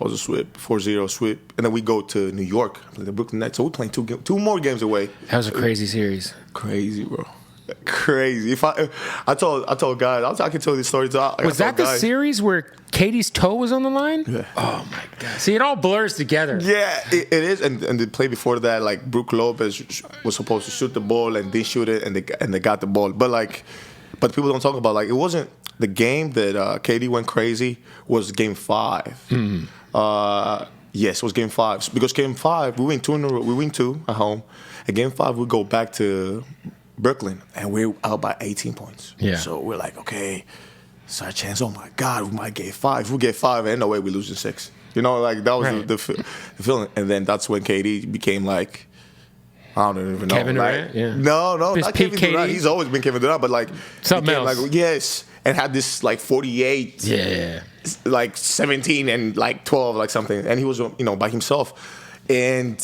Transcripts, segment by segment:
It was a sweep, 4-0 sweep. And then we go to New York, the Brooklyn Nets. So we're playing two more games away. That was a crazy series. Crazy, bro. Crazy. If I told guys, I can tell these stories. Was that the series where Katie's toe was on the line? Yeah. Oh my God. See, it all blurs together. Yeah, it is. And the play before that, like Brook Lopez was supposed to shoot the ball and didn't shoot it, and they got the ball. But people don't talk about, like, it wasn't the game that Katie went crazy. Was Game 5. Yes, it was Game 5 because Game 5 we win 2 in a row. We win 2 at home, and Game 5 we go back to Brooklyn, and we're out by 18 points. Yeah. So we're like, okay, it's our chance. Oh my God, we might get 5. If we get 5, ain't no way we losing 6. You know, like that was right. the feeling. And then that's when KD became like, I don't even know. Kevin Durant. Like, yeah. No, not Kevin Durant. He's always been Kevin Durant, but like something else. Like, yes, and had this like 48. Yeah. Like 17 and like 12, like something, and he was by himself, and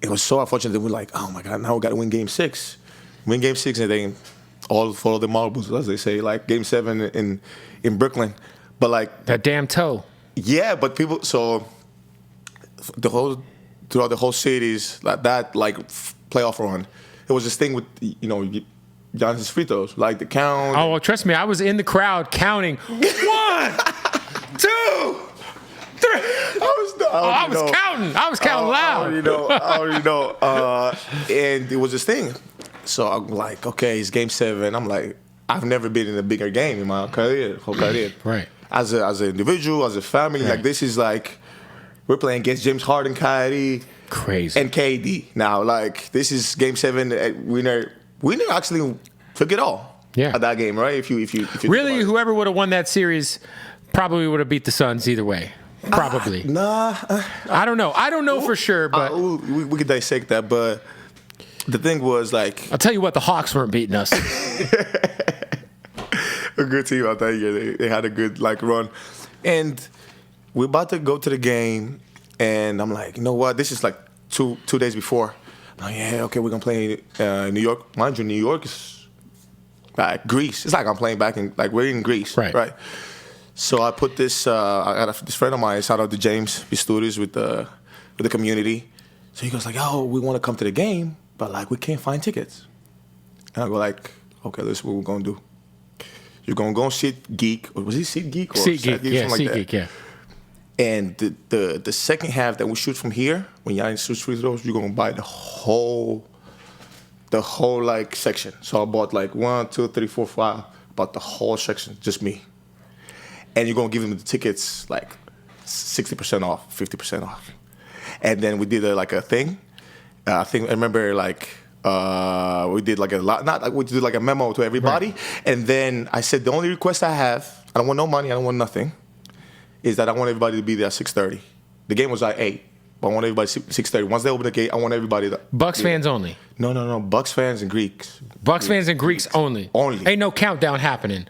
it was so unfortunate that we're like, oh my God, now we got to win Game 6. Win Game 6 and then all follow the marbles, as they say, like Game 7 in Brooklyn. But like that damn toe. Yeah, but people. So throughout the whole series, that playoff run, it was this thing with Giannis' free throws, like the count. Oh well, trust me, I was in the crowd counting 1, 2, 3. I was counting loud. I already know. And it was this thing. So I'm like, okay, it's Game 7. I'm like, I've never been in a bigger game in my whole career. Right. As an individual, as a family, right. like this is like, we're playing against James Harden, Kyrie, crazy, and KD. Now, like, this is Game 7. Winner actually took it all. Yeah. At that game, right? If you really, whoever would have won that series probably would have beat the Suns either way. Probably. I don't know. I don't know for sure, but we could dissect that. But the thing was, like, I'll tell you what, the Hawks weren't beating us. A good team out that year. They had a good run, and we're about to go to the game, and I'm like, you know what? This is like two days before. I'm like, yeah, okay, we're gonna play New York. Mind you, New York is like Greece. It's like I'm playing back in we're in Greece, right? So I put this. I got this friend of mine. Shout out to James Pistorius with the community. So he goes like, oh, we want to come to the game, but we can't find tickets. And I go like, okay, this is what we're gonna do. You're gonna go Seat Geek, or was he Seat Geek or Seat Geek? Yeah, Seat Geek. Yeah. And the second half that we shoot from here, when Giannis shoots free throws, you're gonna buy the whole section. So I bought 1, 2, 3, 4, 5, bought the whole section, just me. And you're gonna give them the tickets 60% off, 50% off. And then we did a thing. I remember we did a lot, not we did a memo to everybody. Right. And then I said the only request I have, I don't want no money, I don't want nothing, is that I want everybody to be there at 6:30. The game was at 8, but I want everybody 6:30. Once they open the gate, I want everybody to. Bucks fans only. No. Bucks fans and Greeks. Bucks fans and Greeks only. Only. Ain't no countdown happening.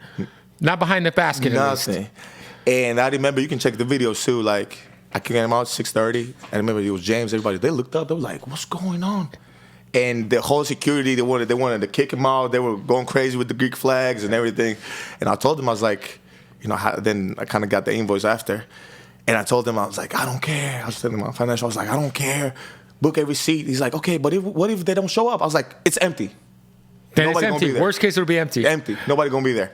Not behind the basket. Nothing. And I remember, you can check the videos too. I came out at 6:30. I remember it was James. Everybody, they looked up. They were like, "What's going on?" And the whole security, they wanted to kick him out. They were going crazy with the Greek flags and everything. And I told them, I was like, then I kind of got the invoice after. And I told them, I was like, I don't care. I was telling my financial, I was like, I don't care. Book every seat. He's like, okay, but what if they don't show up? I was like, it's empty. Then it's empty. Worst case, it'll be empty. Empty. Nobody going to be there.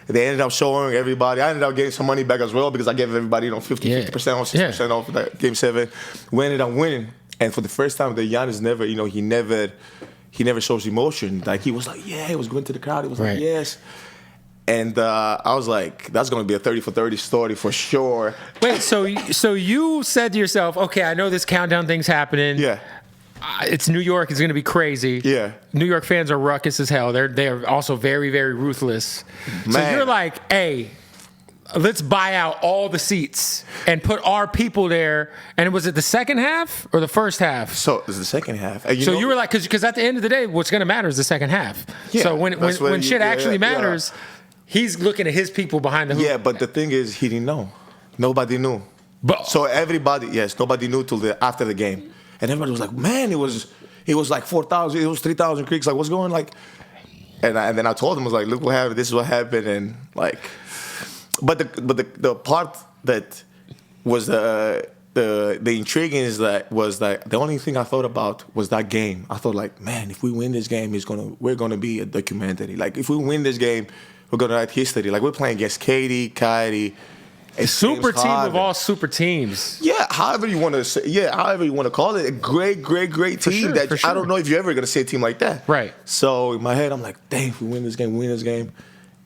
They ended up showing everybody. I ended up getting some money back as well because I gave everybody 50% off, 60% off of that Game 7. We ended up winning. And for the first time, the Giannis never, he never shows emotion. He was like, yeah, he was going to the crowd. He was like, yes. And I was like, that's going to be a 30 for 30 story for sure. Wait, so you said to yourself, okay, I know this countdown thing's happening. Yeah. It's New York. It's going to be crazy. Yeah. New York fans are ruckus as hell. They're also very, very ruthless. Man. So you're like, hey, let's buy out all the seats and put our people there. And was it the second half or the first half? So it was the second half. You were like, because at the end of the day, what's going to matter is the second half. Yeah, so when shit actually matters, he's looking at his people behind the hoop. Yeah, but the thing is, he didn't know. Nobody knew. So nobody knew till after the game. And everybody was like, man, it was 4,000, it was 3,000 Greeks. What's going on? And then I told him, I was like, look what happened. This is what happened. And but the part that was the intriguing is that the only thing I thought about was that game. I thought like, man, if we win this game, we're gonna be a documentary. Like if we win this game, we're gonna write history. Like we're playing against Katie, Kyrie. Super team of all super teams. Yeah, however you want to say, however you want to call it, a great team that I don't know if you're ever gonna see a team like that. Right. So in my head, I'm like, dang, if we win this game,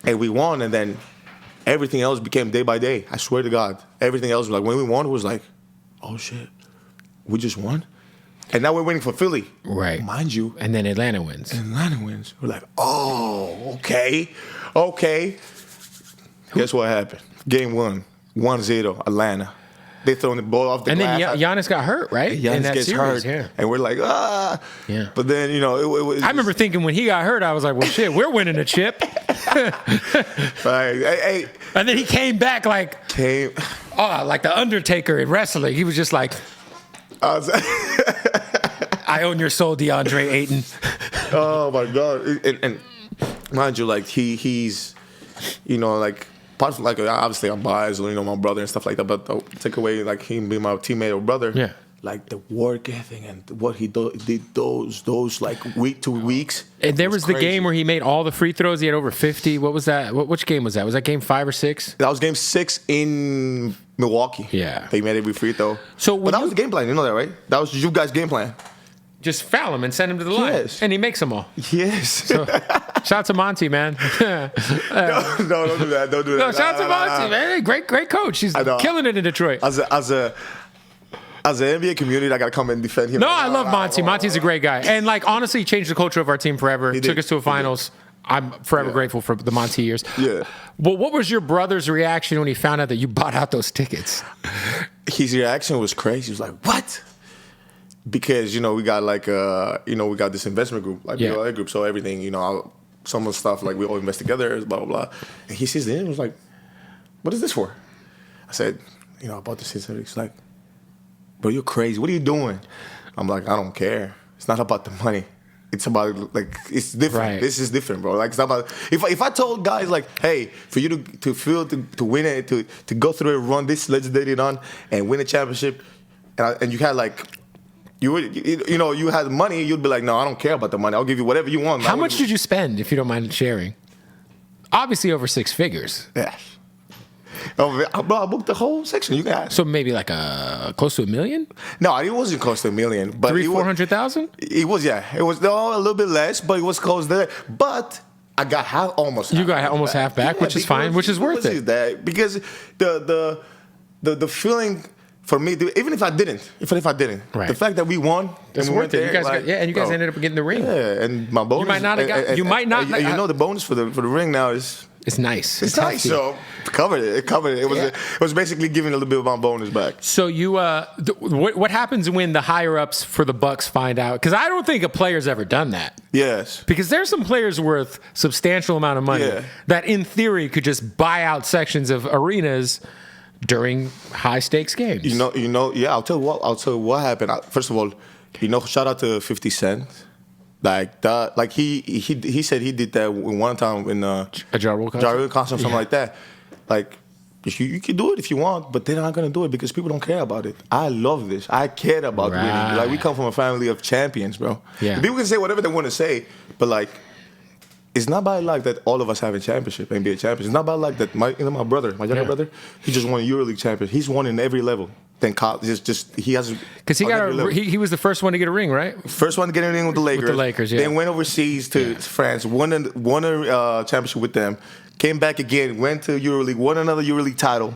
and we won, and then everything else became day by day. I swear to God, everything else like when we won, it was like, oh shit, we just won, and now we're waiting for Philly. Right. Mind you. And then Atlanta wins. We're like, oh, okay. Guess what happened? Game 1. 1-0, Atlanta. They throwing the ball off the glass. And then Giannis got hurt, right? Giannis in that gets series, hurt. yeah. And we're like, Yeah. But then, it was... I remember thinking when he got hurt, I was like, well, shit, we're winning a chip. Right. Hey. And then he came back like the Undertaker in wrestling. He was just like, I own your soul, DeAndre Ayton. Oh, my God. And mind you, like, he's, like... Apart from, like, obviously I'm biased, my brother and stuff like that, but take away, like, him being my teammate or brother, like, the work ethic and what he did those like, week to weeks. And there was the game where he made all the free throws. He had over 50. What was that? Which game was that? Was that game 5 or 6? That was game 6 in Milwaukee. Yeah. They made every free throw. But that was the game plan. You know that, right? That was you guys' game plan. Just foul him and send him to the line. Yes. And he makes them all. Yes. So, shout out to Monty, man. No, don't do that. Don't do that. No, shout out to Monty, man. Great coach. He's killing it in Detroit. As an NBA community, I got to come and defend him. No, I love Monty. Monty's a great guy. And, like, honestly, he changed the culture of our team forever. He took us to a finals. I'm forever grateful for the Monty years. Yeah. Well, what was your brother's reaction when he found out that you bought out those tickets? His reaction was crazy. He was like, what? Because, we got like, we got this investment group, like BLA group. So everything, some of the stuff, like we all invest together, blah, blah, blah. And he sees it and was like, what is this for? I said, I bought this. He's like, bro, you're crazy. What are you doing? I'm like, I don't care. It's not about the money. It's about, like, it's different. Right. This is different, bro. Like, it's not about, if I told guys, like, hey, for you to win it, to go through and run this legendary run and win a championship, and you had, like, you had money, you'd be like, no, I don't care about the money. I'll give you whatever you want. How much did you spend, if you don't mind sharing? Obviously over 6 figures. Yeah. Bro, I booked the whole section. You guys. So maybe like close to $1 million? No, it wasn't close to $1 million. But 400,000? It was, yeah. It was a little bit less, but it was close there. But I got almost half. You got almost half back, which is fine, which is worth it. Because the feeling... For me, even if I didn't, right. The fact that we won, it's worth it. You guys ended up getting the ring. Yeah, and my bonus. You might not have got. You might not. The bonus for the ring now is. It's nice. It's nice. So covered it. It was basically giving a little bit of my bonus back. So you, what happens when the higher ups for the Bucks find out? Because I don't think a player's ever done that. Yes. Because there's some players worth substantial amount of money that, in theory, could just buy out sections of arenas during high stakes games. Yeah, I'll tell you what happened. First of all, shout out to 50 Cent. Like that, like he said he did that one time in a Ja Rule concert, something like that. Like you can do it if you want, but they're not gonna do it because people don't care about it. I love this. I care about winning. Like we come from a family of champions, bro. Yeah. People can say whatever they want to say, but like it's not by luck that all of us have a championship, NBA champions. It's not by luck that my brother, my younger brother, he just won a EuroLeague championship. He's won in every level. Then he has because he was the first one to get a ring, right? First one to get a ring with the Lakers. With the Lakers, yeah. Then went overseas to France, won a championship with them. Came back again, went to EuroLeague, won another EuroLeague title.